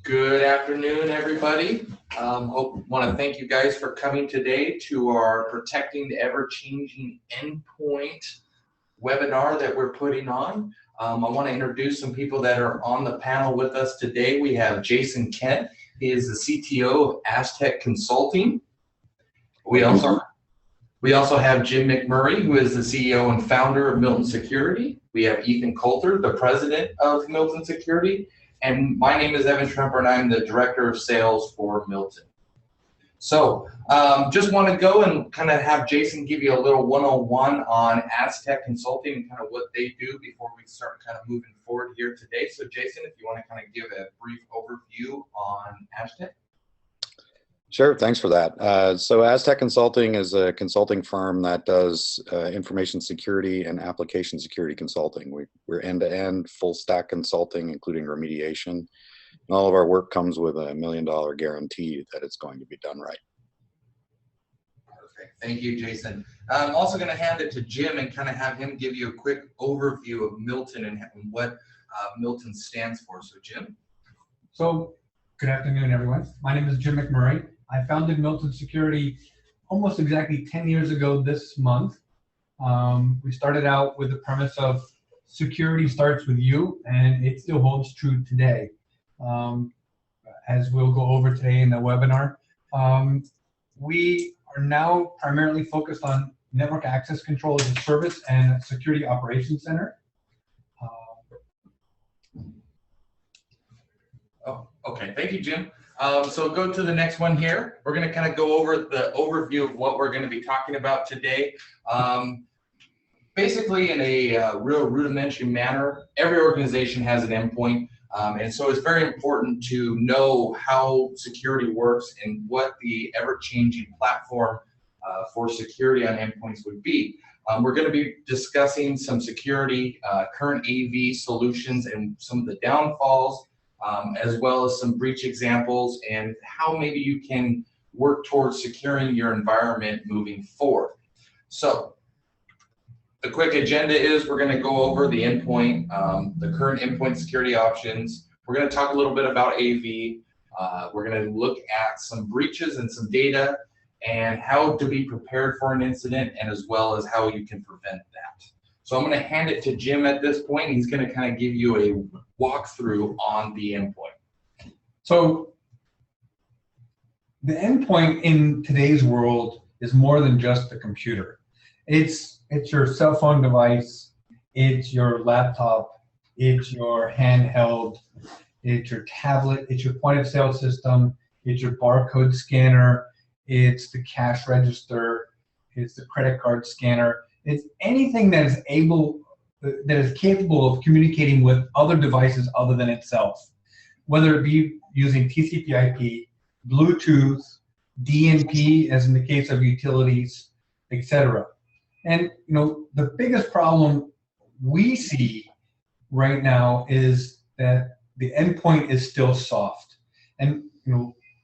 Good afternoon, everybody. Want to thank you guys for coming today to our Protecting the Ever-Changing Endpoint webinar that we're putting on. I want to introduce some people that are on the panel with us today. We have Jason Kent. He is the CTO of Aztec Consulting. We also have Jim McMurray, who is the CEO and founder of Milton Security. We have Ethan Coulter, the president of Milton Security. And my name is Evan Tremper, and I'm the director of sales for Milton. So just want to go and kind of have Jason give you a little 101 on Aztec Consulting and kind of what they do before we start kind of moving forward here today. So Jason, if you want to kind of give a brief overview on Aztec. Sure, thanks for that. So Aztec Consulting is a consulting firm that does information security and application security consulting. We're end-to-end, full-stack consulting, including remediation. And all of our work comes with $1 million guarantee that it's going to be done right. Perfect. Thank you, Jason. I'm also going to hand it to Jim and kind of have him give you a quick overview of Milton and what Milton stands for. So, Jim. So, good afternoon, everyone. My name is Jim McMurray. I founded Milton Security almost exactly 10 years ago this month. We started out with the premise of security starts with you, and it still holds true today. As we'll go over today in the webinar, we are now primarily focused on network access control as a service and security operations center. Okay, thank you, Jim. So go to the next one here. We're going to kind of go over the overview of what we're going to be talking about today. Basically, in a real rudimentary manner, every organization has an endpoint. And so it's very important to know how security works and what the ever-changing platform for security on endpoints would be. We're going to be discussing some security, current AV solutions and some of the downfalls, as well as some breach examples and how maybe you can work towards securing your environment moving forward. So the quick agenda is we're going to go over the endpoint, the current endpoint security options. We're going to talk a little bit about AV. We're going to look at some breaches and some data and how to be prepared for an incident, and as well as how you can prevent that. So I'm going to hand it to Jim at this point. He's going to kind of give you a walkthrough on the endpoint. So the endpoint in today's world is more than just a computer. It's your cell phone device, it's your laptop, it's your handheld, it's your tablet, it's your point of sale system, it's your barcode scanner, it's the cash register, it's the credit card scanner. It's anything that is capable of communicating with other devices other than itself, whether it be using TCP/IP, Bluetooth, DNP, as in the case of utilities, etc. And the biggest problem we see right now is that the endpoint is still soft, and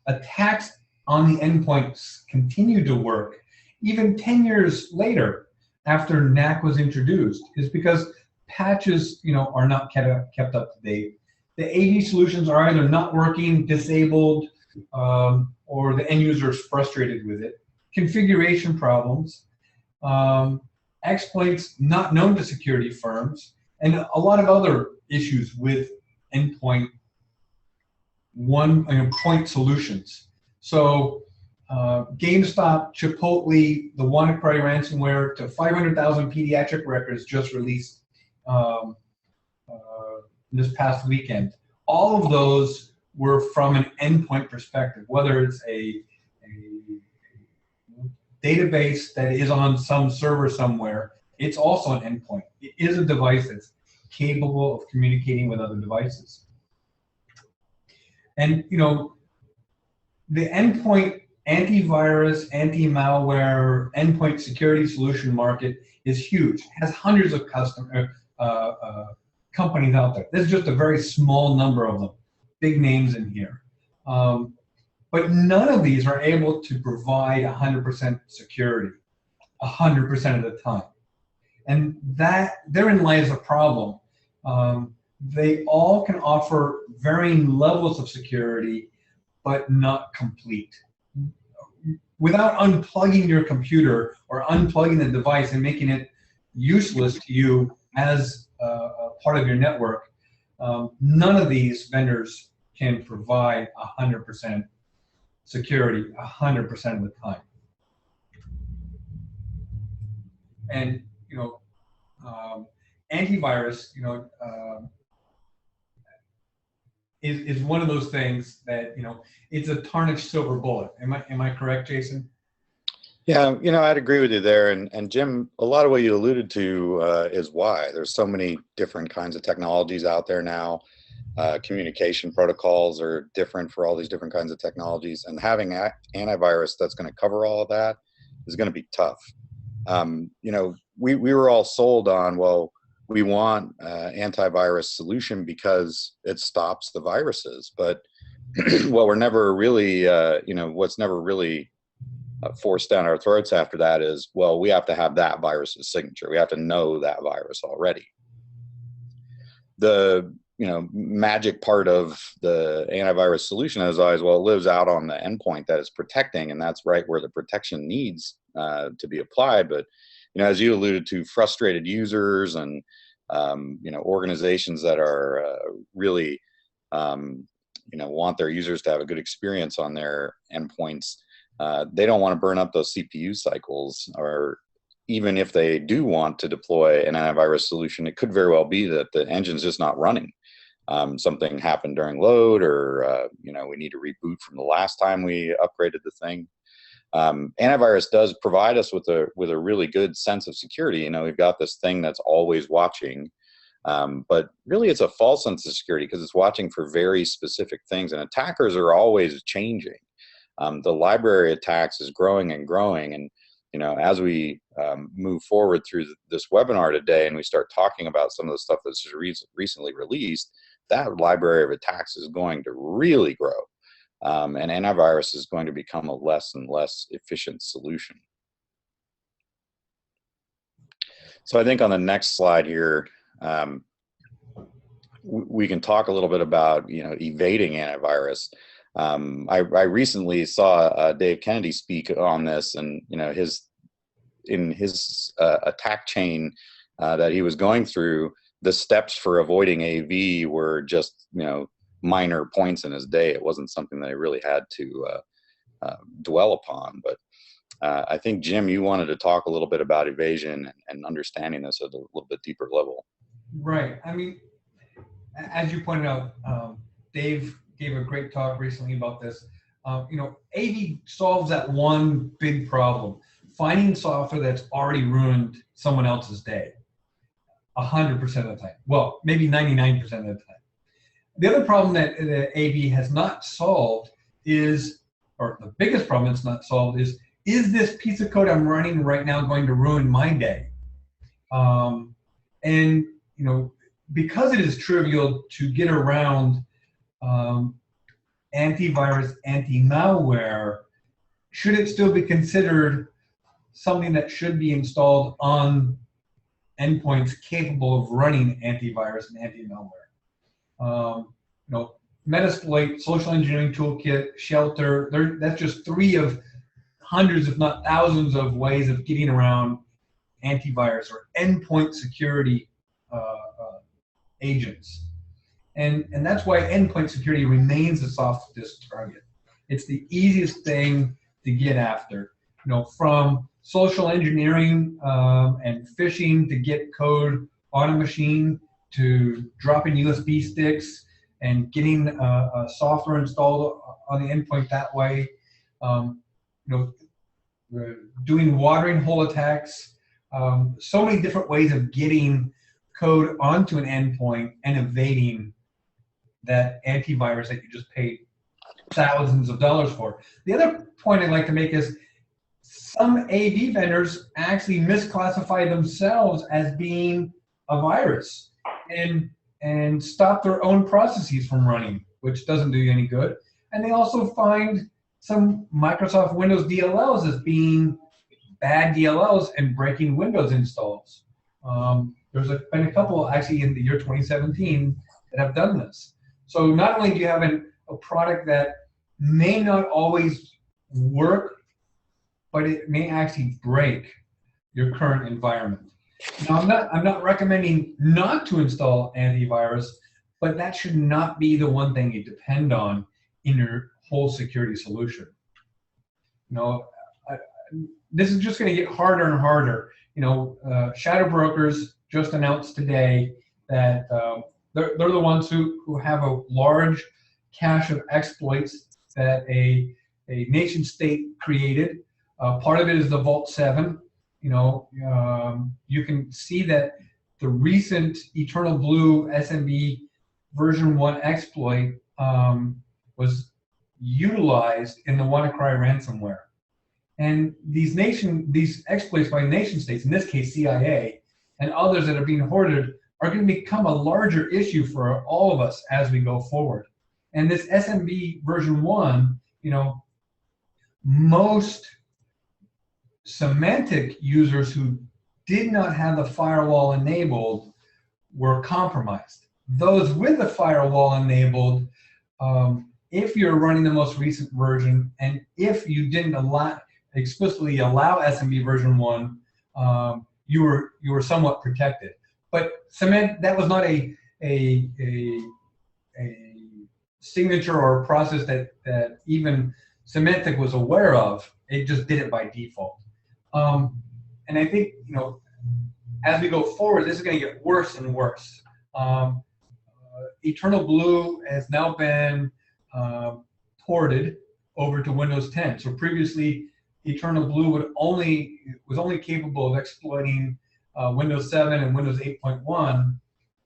attacks on the endpoints continue to work even 10 years later. After NAC was introduced, is because patches, are not kept up to date. The AV solutions are either not working, disabled, or the end user is frustrated with it. Configuration problems, exploits not known to security firms, and a lot of other issues with endpoint point solutions. So GameStop, Chipotle, the WannaCry ransomware, to 500,000 pediatric records just released this past weekend. All of those were from an endpoint perspective, whether it's a database that is on some server somewhere, it's also an endpoint. It is a device that's capable of communicating with other devices. And the endpoint antivirus, anti-malware, endpoint security solution market is huge. It has hundreds of companies out there. There's just a very small number of them, big names in here. But none of these are able to provide 100% security 100% of the time. And therein lies a problem. they all can offer varying levels of security, but not complete. Without unplugging your computer or unplugging the device and making it useless to you as a part of your network, none of these vendors can provide 100% security 100% of the time. And antivirus, is one of those things that it's a tarnished silver bullet. Am I correct, Jason? Yeah, I'd agree with you there. And Jim, a lot of what you alluded to is why there's so many different kinds of technologies out there now. Communication protocols are different for all these different kinds of technologies, and having antivirus that's going to cover all of that is going to be tough. We were all sold on, well, we want antivirus solution because it stops the viruses, but what we're never really, what's never really forced down our throats after that is, well, we have to have that virus's signature. We have to know that virus already. The magic part of the antivirus solution is always, well, it lives out on the endpoint that it's protecting, and that's right where the protection needs to be applied. But as you alluded to, frustrated users and organizations that are really want their users to have a good experience on their endpoints, they don't want to burn up those CPU cycles. Or even if they do want to deploy an antivirus solution, it could very well be that the engine's just not running. Something happened during load, or we need to reboot from the last time we upgraded the thing. Antivirus does provide us with a really good sense of security. We've got this thing that's always watching, but really it's a false sense of security because it's watching for very specific things, and attackers are always changing. The library attacks is growing and growing, and as we move forward through this webinar today and we start talking about some of the stuff that's recently released, that library of attacks is going to really grow. And antivirus is going to become a less and less efficient solution. So I think on the next slide here, we can talk a little bit about evading antivirus. I recently saw Dave Kennedy speak on this, and in his attack chain that he was going through, the steps for avoiding AV were just minor points in his day. It wasn't something that I really had to dwell upon. But I think, Jim, you wanted to talk a little bit about evasion and understanding this at a little bit deeper level. Right. I mean, as you pointed out, Dave gave a great talk recently about this. AV solves that one big problem: finding software that's already ruined someone else's day 100% of the time. Well, maybe 99% of the time. The other problem that the AV has not solved is, or the biggest problem it's not solved is this piece of code I'm running right now going to ruin my day? And because it is trivial to get around antivirus, anti-malware, should it still be considered something that should be installed on endpoints capable of running antivirus and anti-malware? Metasploit, social engineering toolkit, shelter, that's just 3 of hundreds, if not thousands, of ways of getting around antivirus or endpoint security agents. And that's why endpoint security remains the softest target. It's the easiest thing to get after. From social engineering and phishing to get code on a machine, to dropping USB sticks and getting software installed on the endpoint that way. Doing watering hole attacks. So many different ways of getting code onto an endpoint and evading that antivirus that you just paid thousands of dollars for. The other point I'd like to make is some AV vendors actually misclassify themselves as being a virus and stop their own processes from running, which doesn't do you any good. And they also find some Microsoft Windows DLLs as being bad DLLs and breaking Windows installs. There's been a couple actually in the year 2017 that have done this. So not only do you have a product that may not always work, but it may actually break your current environment. Now, I'm not recommending not to install antivirus, but that should not be the one thing you depend on in your whole security solution. You know, this is just going to get harder and harder. You know, shadow brokers just announced today that they're the ones who have a large cache of exploits that a nation state created. Part of it is the Vault 7. You know, you can see that the recent Eternal Blue SMB version 1 exploit was utilized in the WannaCry ransomware. And these exploits by nation states, in this case CIA, and others that are being hoarded, are going to become a larger issue for all of us as we go forward. And this SMB version 1, you know, most Symantec users who did not have the firewall enabled were compromised. Those with the firewall enabled, if you're running the most recent version, and if you didn't explicitly allow SMB version 1, you were somewhat protected. But that was not a signature or a process that even Symantec was aware of. It just did it by default. And I think, you know, as we go forward, this is going to get worse and worse. Eternal Blue has now been ported over to Windows 10. So previously, Eternal Blue was only capable of exploiting Windows 7 and Windows 8.1,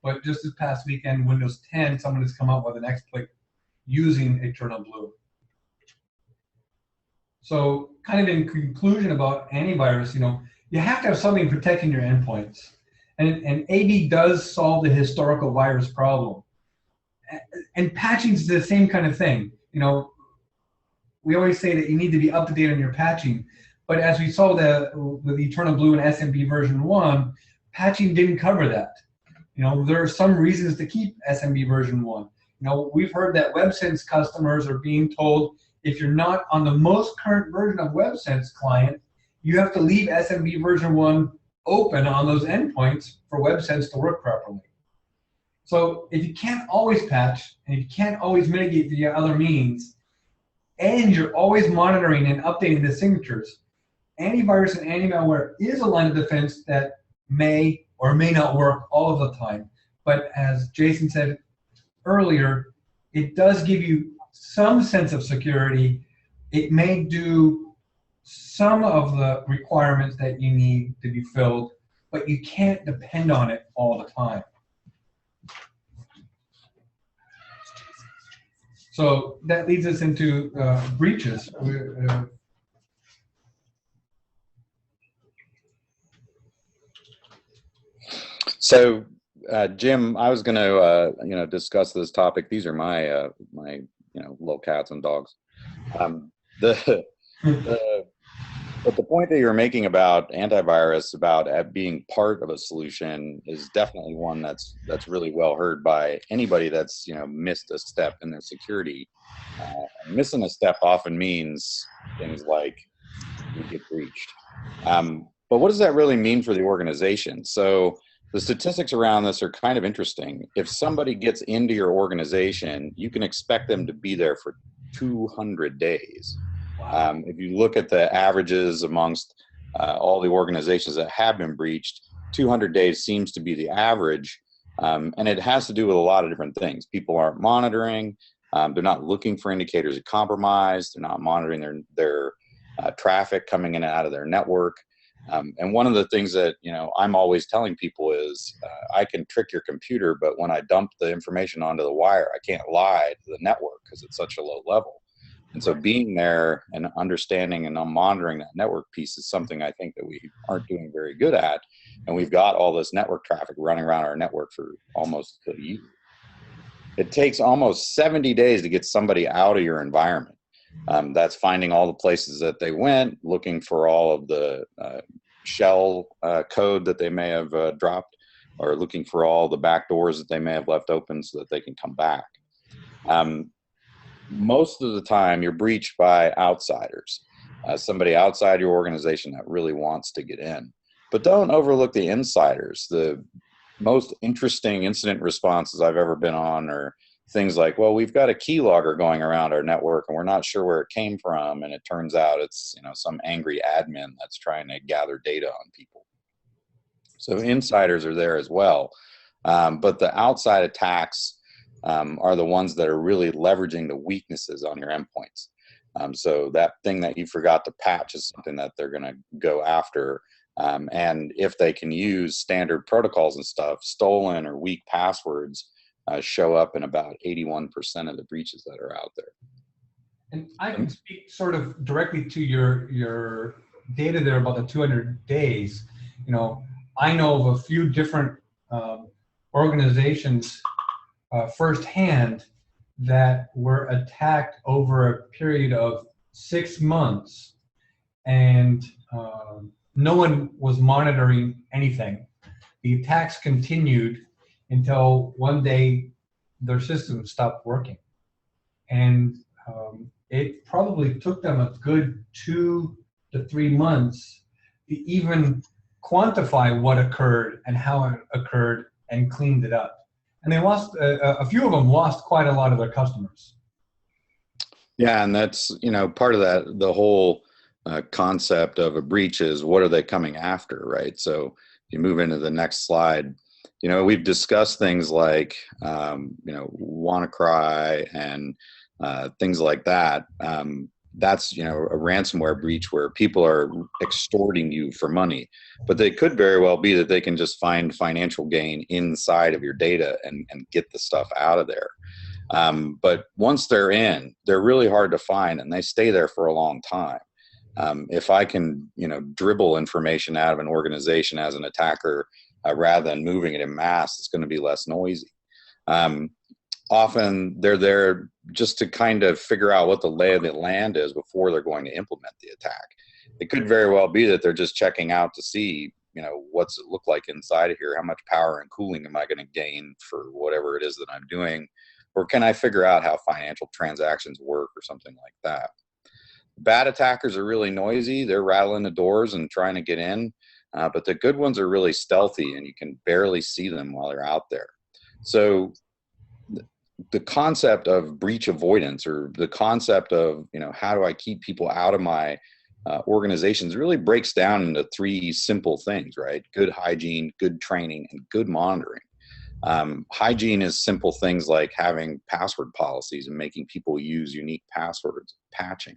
but just this past weekend, Windows 10, someone has come up with an exploit using Eternal Blue. So, kind of in conclusion about antivirus, you know, you have to have something protecting your endpoints, and AD does solve the historical virus problem. And patching is the same kind of thing. You know, we always say that you need to be up to date on your patching, but as we saw with Eternal Blue and SMB version 1, patching didn't cover that. You know, there are some reasons to keep SMB version 1. You know, we've heard that WebSense customers are being told, if you're not on the most current version of WebSense client, you have to leave SMB version 1 open on those endpoints for WebSense to work properly. So if you can't always patch, and you can't always mitigate via other means, and you're always monitoring and updating the signatures, antivirus and anti-malware is a line of defense that may or may not work all of the time. But as Jason said earlier, it does give you some sense of security. It may do some of the requirements that you need to be filled, but you can't depend on it all the time. So that leads us into breaches. So, Jim, I was going to, discuss this topic. These are my my little cats and dogs. But the point that you're making about antivirus, about being part of a solution, is definitely one that's really well heard by anybody that's missed a step in their security. Missing a step often means things like you get breached. But what does that really mean for the organization? So the statistics around this are kind of interesting. If somebody gets into your organization, you can expect them to be there for 200 days. If you look at the averages amongst all the organizations that have been breached, 200 days seems to be the average. And it has to do with a lot of different things. People aren't monitoring. They're not looking for indicators of compromise. They're not monitoring their traffic coming in and out of their network. And one of the things that I'm always telling people is I can trick your computer, but when I dump the information onto the wire, I can't lie to the network because it's such a low level. And so being there and understanding and monitoring that network piece is something I think that we aren't doing very good at. And we've got all this network traffic running around our network for almost a year. It takes almost 70 days to get somebody out of your environment. That's finding all the places that they went, looking for all of the shell code that they may have dropped, or looking for all the back doors that they may have left open so that they can come back. Most of the time, you're breached by outsiders, somebody outside your organization that really wants to get in. But don't overlook the insiders. The most interesting incident responses I've ever been on are things like, well, we've got a keylogger going around our network and we're not sure where it came from, and it turns out it's, you know, some angry admin that's trying to gather data on people. So insiders are there as well, but the outside attacks are the ones that are really leveraging the weaknesses on your endpoints. So that thing that you forgot to patch is something that they're going to go after. And if they can use standard protocols and stuff, stolen or weak passwords show up in about 81% of the breaches that are out there. And I can speak sort of directly to your data there about the 200 days. You know, I know of a few different organizations firsthand that were attacked over a period of 6 months, and no one was monitoring anything. The attacks continued until one day their system stopped working. And it probably took them a good 2 to 3 months to even quantify what occurred and how it occurred and cleaned it up. And they lost, a few of them lost quite a lot of their customers. Yeah, and that's, you know, part of that, the whole concept of a breach is what are they coming after, right? So if you move into the next slide, you know, we've discussed things like, you know, WannaCry and things like that. That's, you know, a ransomware breach where people are extorting you for money, but they could very well be that they can just find financial gain inside of your data and get the stuff out of there. But once they're in, they're really hard to find, and they stay there for a long time. If I can, you know, dribble information out of an organization as an attacker rather than moving it in mass, it's going to be less noisy. Often they're there just to kind of figure out what the lay of the land is before they're going to implement the attack. It could very well be that they're just checking out to see, you know, what's it look like inside of here? How much power and cooling am I going to gain for whatever it is that I'm doing? Or can I figure out how financial transactions work or something like that? Bad attackers are really noisy. They're rattling the doors and trying to get in. But the good ones are really stealthy, and you can barely see them while they're out there. So the concept of breach avoidance, or the concept of, you know, how do I keep people out of my organizations, really breaks down into 3 simple things, right? Good hygiene, good training, and good monitoring. Hygiene is simple things like having password policies and making people use unique passwords, patching.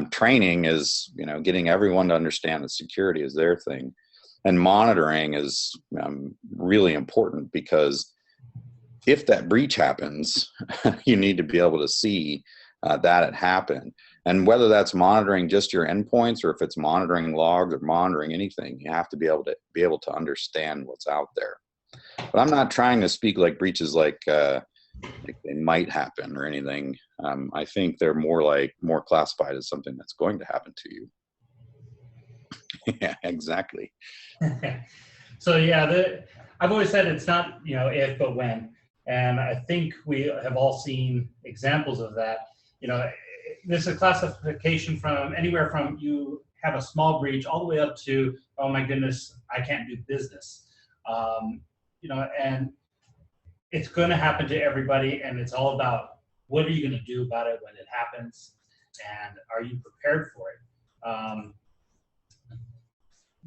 Training is, you know, getting everyone to understand that security is their thing. And monitoring is really important, because if that breach happens, you need to be able to see that it happened. And whether that's monitoring just your endpoints, or if it's monitoring logs or monitoring anything, you have to be able to understand what's out there. But I'm not trying to speak like breaches like they might happen or anything. I think they're more classified as something that's going to happen to you. Yeah, exactly. So yeah, I've always said it's not, you know, if, but when. And I think we have all seen examples of that. You know, there's a classification from anywhere from you have a small breach all the way up to, oh my goodness, I can't do business. You know, and it's going to happen to everybody, and it's all about what are you going to do about it when it happens, and are you prepared for it?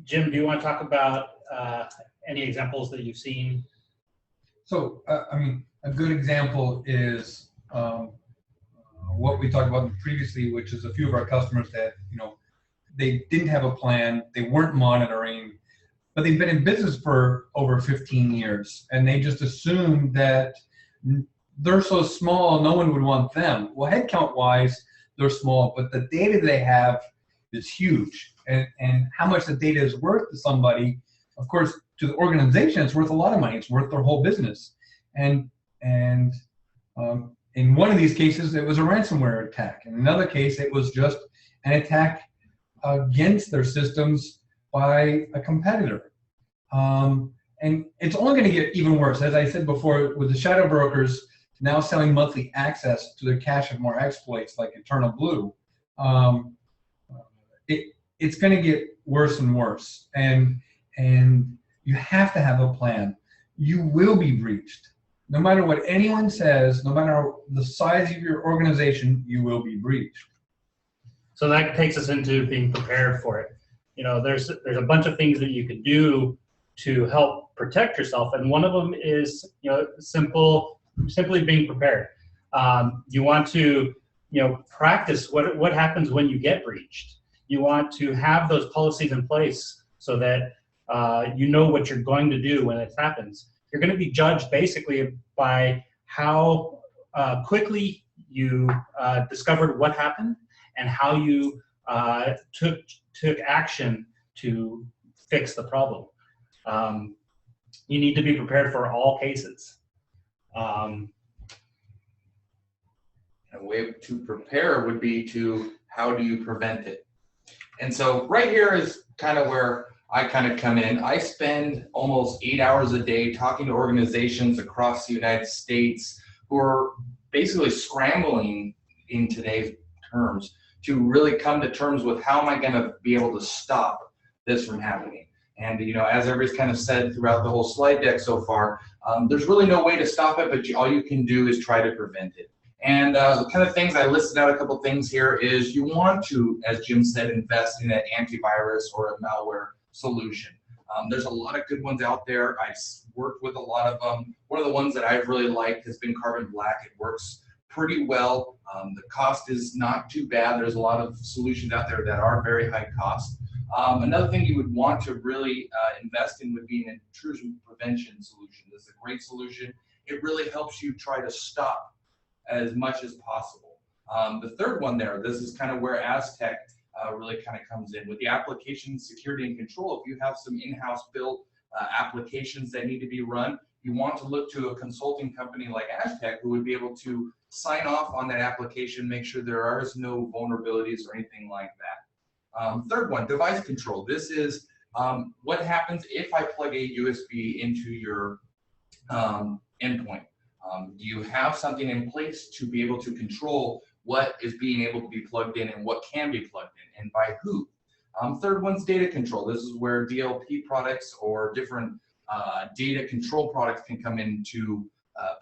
Jim, do you want to talk about any examples that you've seen? So, I mean, a good example is what we talked about previously, which is a few of our customers that, you know, they didn't have a plan, they weren't monitoring, but they've been in business for over 15 years, and they just assumed that they're so small, no one would want them. Well, headcount-wise, they're small, but the data they have is huge, and how much the data is worth to somebody, of course, to the organization, it's worth a lot of money. It's worth their whole business. And in one of these cases, it was a ransomware attack. In another case, it was just an attack against their systems by a competitor. And it's only going to get even worse. As I said before, with the shadow brokers now selling monthly access to their cache of more exploits like Eternal Blue, it's going to get worse and worse. And you have to have a plan. You will be breached. No matter what anyone says, no matter the size of your organization, you will be breached. So that takes us into being prepared for it. You know, there's a bunch of things that you can do to help protect yourself, and one of them is, you know, simply being prepared. You want to, you know, practice what happens when you get breached. You want to have those policies in place so that you know what you're going to do when it happens. You're going to be judged basically by how quickly you discovered what happened and how you took action to fix the problem. You need to be prepared for all cases. A way to prepare would be to, how do you prevent it? And so right here is kind of where I kind of come in. I spend almost 8 hours a day talking to organizations across the United States who are basically scrambling in today's terms to really come to terms with, how am I going to be able to stop this from happening? And, you know, as everybody's kind of said throughout the whole slide deck so far, there's really no way to stop it, but all you can do is try to prevent it. And the kind of things I listed out, a couple things here, is you want to, as Jim said, invest in an antivirus or a malware solution. There's a lot of good ones out there. I've worked with a lot of them. One of the ones that I've really liked has been Carbon Black. It works pretty well. The cost is not too bad. There's a lot of solutions out there that are very high cost. Another thing you would want to really invest in would be an intrusion prevention solution. This is a great solution. It really helps you try to stop as much as possible. The third one there, this is kind of where Aztec really kind of comes in with the application security and control. If you have some in-house built applications that need to be run, you want to look to a consulting company like Aztec who would be able to sign off on that application, make sure there are no vulnerabilities or anything like that. Third one, device control. This is what happens if I plug a USB into your endpoint. Do you have something in place to be able to control what is being able to be plugged in and what can be plugged in and by who? Third one's data control. This is where DLP products or different data control products can come into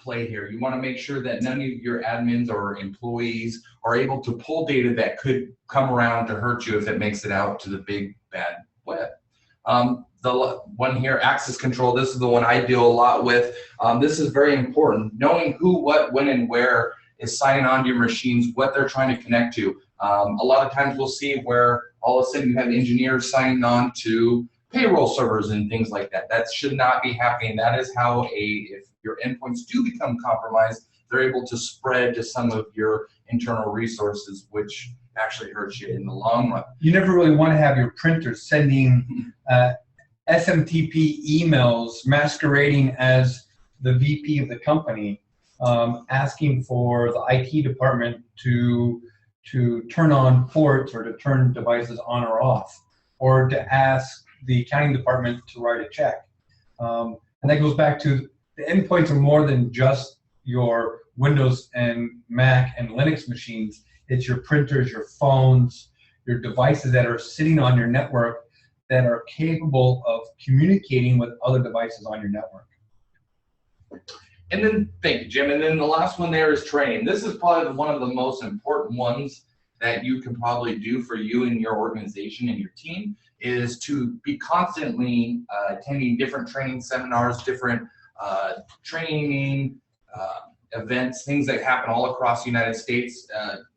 play here. You want to make sure that none of your admins or employees are able to pull data that could come around to hurt you if it makes it out to the big bad web. The one here, access control, this is the one I deal a lot with. This is very important. Knowing who, what, when, and where is signing on to your machines, what they're trying to connect to. A lot of times we'll see where all of a sudden you have engineers signing on to payroll servers and things like that. That should not be happening. That is how if your endpoints do become compromised, they're able to spread to some of your internal resources, which actually hurts you in the long run. You never really want to have your printer sending SMTP emails masquerading as the VP of the company, asking for the IT department to turn on ports or to turn devices on or off, or to ask the accounting department to write a check. And that goes back to the endpoints are more than just your Windows and Mac and Linux machines. It's your printers, your phones, your devices that are sitting on your network that are capable of communicating with other devices on your network. And then, thank you, Jim. And then the last one there is training. This is probably one of the most important ones that you can probably do for you and your organization and your team, is to be constantly attending different training seminars, different training events, things that happen all across the United States.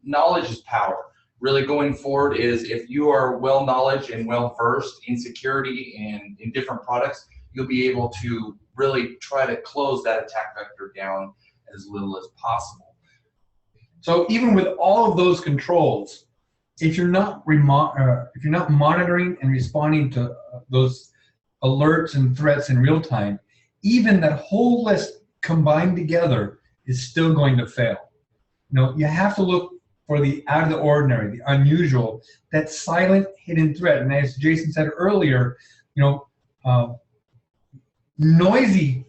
Knowledge is power. Really going forward is, if you are well knowledge and well versed in security and in different products, you'll be able to really try to close that attack vector down as little as possible. So even with all of those controls, if you're not monitoring and responding to those alerts and threats in real time, even that whole list combined together is still going to fail. You know, you have to look for the out of the ordinary, the unusual, that silent hidden threat. And as Jason said earlier, you know, noisy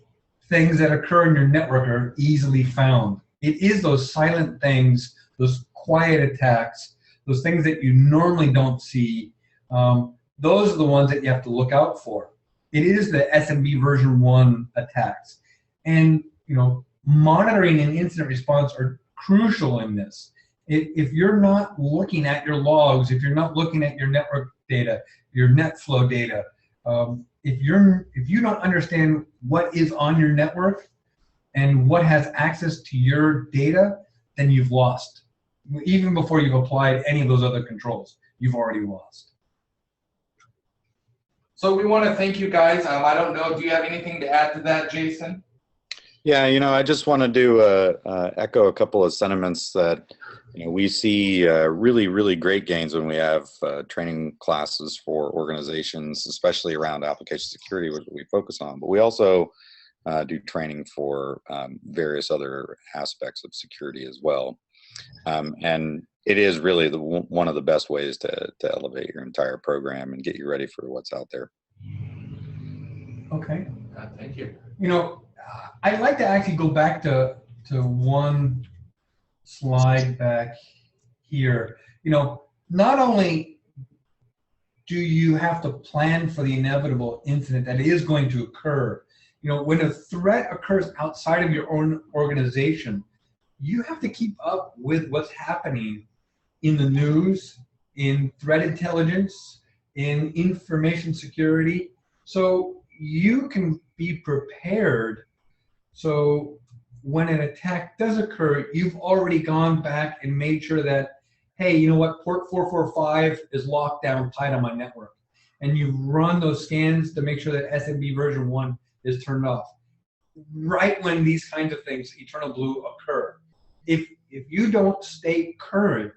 things that occur in your network are easily found. It is those silent things, those quiet attacks, those things that you normally don't see. Those are the ones that you have to look out for. It is the SMB version 1 attacks. And monitoring and incident response are crucial in this. If you're not looking at your logs, if you're not looking at your network data, your net flow data, if you don't understand what is on your network and what has access to your data, then you've lost. Even before you've applied any of those other controls, you've already lost. So we want to thank you guys. I don't know, do you have anything to add to that, Jason? Yeah, I just want to echo a couple of sentiments that we see really, really great gains when we have training classes for organizations, especially around application security, which we focus on. But we also do training for various other aspects of security as well. And it is really one of the best ways to elevate your entire program and get you ready for what's out there. Okay. Thank you. I'd like to actually go back to one slide back here. Not only do you have to plan for the inevitable incident that is going to occur, when a threat occurs outside of your own organization, you have to keep up with what's happening in the news, in threat intelligence, in information security, so you can be prepared. So when an attack does occur, you've already gone back and made sure that, hey, you know what, port 445 is locked down tight on my network. And you run those scans to make sure that SMB version 1 is turned off. Right when these kinds of things, Eternal Blue, occur. If you don't stay current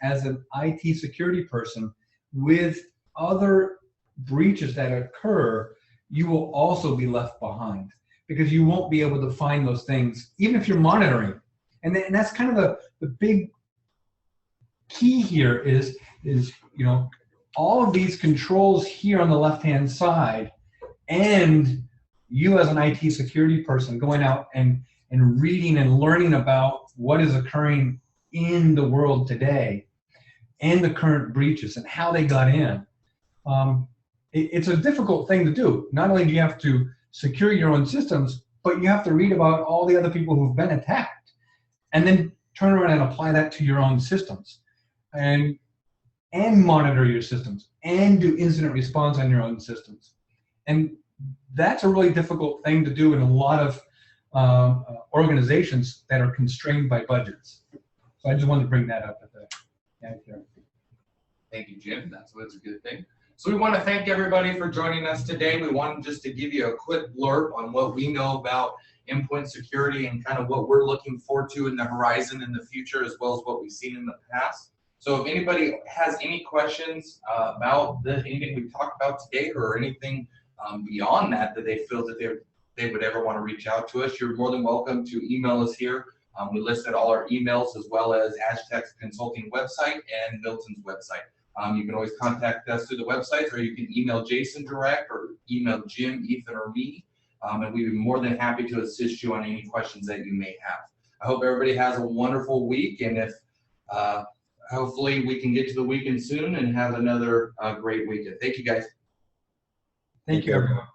as an IT security person with other breaches that occur, you will also be left behind, because you won't be able to find those things, even if you're monitoring. And that's kind of the big key here is all of these controls here on the left-hand side, and you as an IT security person going out and reading and learning about what is occurring in the world today and the current breaches and how they got in. It's a difficult thing to do. Not only do you have to secure your own systems, but you have to read about all the other people who've been attacked and then turn around and apply that to your own systems and monitor your systems and do incident response on your own systems. And that's a really difficult thing to do in a lot of organizations that are constrained by budgets. So I just wanted to bring that up at the end here. Thank you, Jim. That's a good thing. So we want to thank everybody for joining us today. We wanted just to give you a quick blurb on what we know about endpoint security and kind of what we're looking forward to in the horizon in the future, as well as what we've seen in the past. So if anybody has any questions about anything we've talked about today, or anything beyond that they feel that they would ever want to reach out to us, you're more than welcome to email us here. We listed all our emails, as well as Aztec's consulting website and Milton's website. You can always contact us through the websites, or you can email Jason direct, or email Jim, Ethan, or me, and we'd be more than happy to assist you on any questions that you may have. I hope everybody has a wonderful week, and if hopefully we can get to the weekend soon and have another great weekend. Thank you, guys. Thank you, everyone.